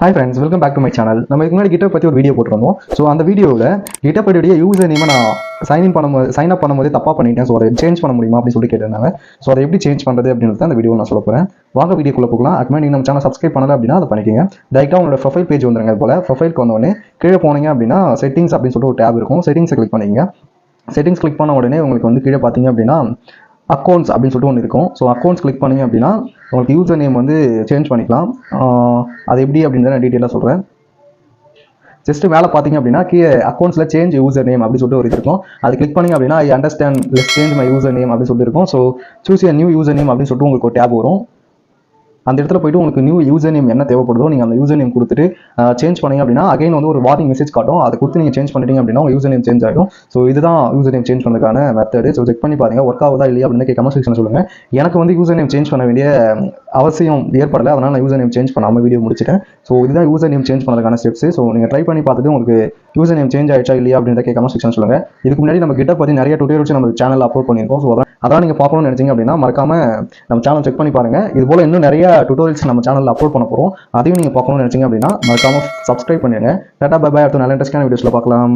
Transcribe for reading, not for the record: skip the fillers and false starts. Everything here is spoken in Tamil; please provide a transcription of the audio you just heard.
Hi friends, welcome back to my channel. நம்ம இதுக்கு முன்னாடி GitHub பத்தி ஒரு வீடியோ போட்டுருந்தோம். ஸோ அந்த வீடியோவில் GitHub உடைய யூசர் நேமை நான் சைன் அப் பண்ணும்போது தப்பாக பண்ணிட்டேன். ஸோ அதை சேஞ்ச் பண்ண முடியுமா அப்படின்னு சொல்லி கேட்டிருந்தாங்க. ஸோ அதை எப்படி சேஞ்ச் பண்ணுறது அப்படின்றது அந்த வீடியோ நான் சொல்ல போகிறேன். வாங்க வீடியோக்குள்ளே போகலாம். அதுக்கு நீங்கள் நம்ம சேனல் சப்ஸ்கிரைப் பண்ணல அப்படின்னா அதை பண்ணிக்கோங்க. டேரெக்டாக உங்களோட ப்ரொஃபைல் பேஜ் வந்துருங்க. போல ப்ரொஃபைலுக்கு வந்தோடனே கீழே போனீங்க அப்படின்னா செட்டிங்ஸ் அப்படின்னு சொல்லிட்டு ஒரு டேப் இருக்கும். செட்டிங்ஸை கிளிக் பண்ணிக்கங்க. செட்டிங்ஸ் கிளிக் பண்ண உடனே உங்களுக்கு வந்து கீழே பார்த்தீங்க அப்படின்னா அக்கௌண்ட்ஸ் அப்படின்னு சொல்லிட்டு ஒன்று இருக்கும். ஸோ அக்கௌண்ட்ஸ் கிளிக் பண்ணிங்க அப்படின்னா உங்களுக்கு யூசர் நேம் வந்து சேஞ்ச் பண்ணிக்கலாம். அது எப்படி அப்படின்றத நான் டீட்டெயிலாக சொல்கிறேன். ஜஸ்ட் வேலை பார்த்தீங்க அப்படின்னா கீழே அக்கௌண்ட்ஸில் சேஞ்ச் யூசர் நேம் அப்படின்னு சொல்லிட்டு ஒரு இருக்கும். அது கிளிக் பண்ணிங்க அப்படின்னா I understand less change my user name அப்படின்னு சொல்லிட்டு இருக்கும். So choose new user name அப்படின்னு சொல்லிட்டு உங்களுக்கு ஒரு டேப் வரும். அந்த இடத்துல போய்ட்டு உங்களுக்கு நியூ யூசர் நேம் என்ன தேவைப்படுதோ நீங்கள் அந்த யூசர் நேம் கொடுத்துட்டு சேஞ்ச் பண்ணிங்க அப்படின்னா அகைன் வந்து ஒரு வார்னிங் மெசேஜ் காட்டும். அதை கொடுத்து நீங்கள் சேஞ்ச் பண்ணிட்டீங்க அப்படின்னா உங்கள் யூசர் நேம் சேஞ்ச் ஆகிடும். ஸோ இதுதான் யூசர் நேம் சேஞ்ச் பண்ணுறதுக்கான மெத்தட். ஸோ செக் பண்ணி பாருங்கள் ஒர்க் ஆகுதா இல்லையா அப்படின்னு கமெண்ட் செக்ஷன் சொல்லுங்கள். எனக்கு வந்து யூசர் நேம் சேஞ்ச் பண்ண வேண்டிய அவசியம் ஏற்படலை, அதனால் நான் யூசர் நேம் சேஞ்ச் பண்ணாமல் வீடியோ முடிச்சிட்டேன். ஸோ இதுதான் யூசர் நேம் சேஞ்ச் பண்ணுறதுக்கான ஸ்டெப்ஸ். ஸோ நீங்கள் ட்ரை பண்ணி பார்த்துட்டு உங்களுக்கு யூசர் நேம் சேஞ்ச் ஆயிடுச்சா இல்லையா அப்படின்ற கமெண்ட் செக்ஷன் சொல்லுங்கள். இதுக்கு முன்னாடி நம்ம GitHub பற்றி நிறைய டுட்டோரியல்ஸ் நம்ம சேனலில் அப்லோட் பண்ணியிருக்கோம். ஸோ அதான் நீங்கள் பார்க்கணும்னு நினைச்சீங்க அப்படின்னா மறக்காம நம்ம சேனல் செக் பண்ணி பாருங்கள். இது போல் இன்னும் நிறைய டுட்டோரியல்ஸ் நம்ம சேனலில் அப்லோட் பண்ண போகிறோம். அதையும் நீங்கள் பார்க்கணும்னு நினைச்சீங்க அப்படின்னா மறக்காம சப்ஸ்கிரைப் பண்ணிடுங்க. Tata bye bye. அடுத்த நல்ல இன்ட்ரெஸ்டான வீடியோஸில் பார்க்கலாம்.